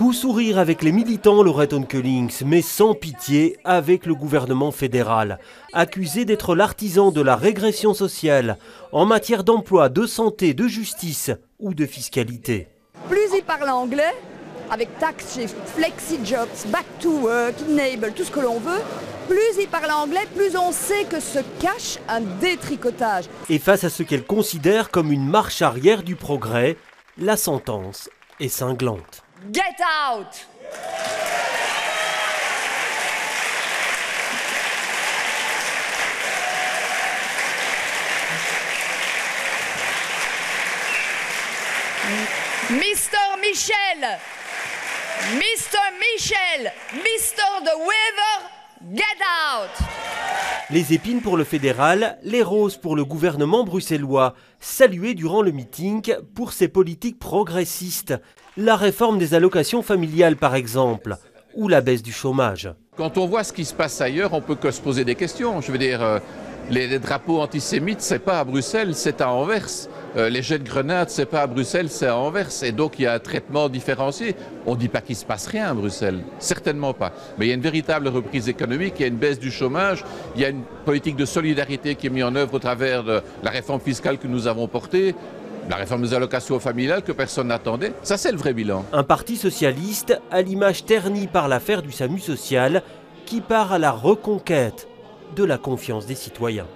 Tout sourire avec les militants Laurette Onkelings, mais sans pitié avec le gouvernement fédéral, accusé d'être l'artisan de la régression sociale en matière d'emploi, de santé, de justice ou de fiscalité. Plus ils parlent anglais, avec tax shift, flexi jobs, back to work, enable, tout ce que l'on veut, plus ils parlent anglais, plus on sait que se cache un détricotage. Et face à ce qu'elle considère comme une marche arrière du progrès, la sentence est cinglante. Get out! Mr. Michel! Mr. Michel! Mr. The Weather, get out! Les épines pour le fédéral, les roses pour le gouvernement bruxellois, salués durant le meeting pour ses politiques progressistes, la réforme des allocations familiales par exemple, ou la baisse du chômage. Quand on voit ce qui se passe ailleurs, on peut que se poser des questions. Je veux dire, les drapeaux antisémites, c'est pas à Bruxelles, c'est à Anvers. Les jets de grenades, c'est pas à Bruxelles, c'est à Anvers. Et donc il y a un traitement différencié. On ne dit pas qu'il se passe rien à Bruxelles, certainement pas. Mais il y a une véritable reprise économique, il y a une baisse du chômage, il y a une politique de solidarité qui est mise en œuvre au travers de la réforme fiscale que nous avons portée, la réforme des allocations familiales que personne n'attendait. Ça, c'est le vrai bilan. Un parti socialiste à l'image ternie par l'affaire du SAMU social qui part à la reconquête de la confiance des citoyens.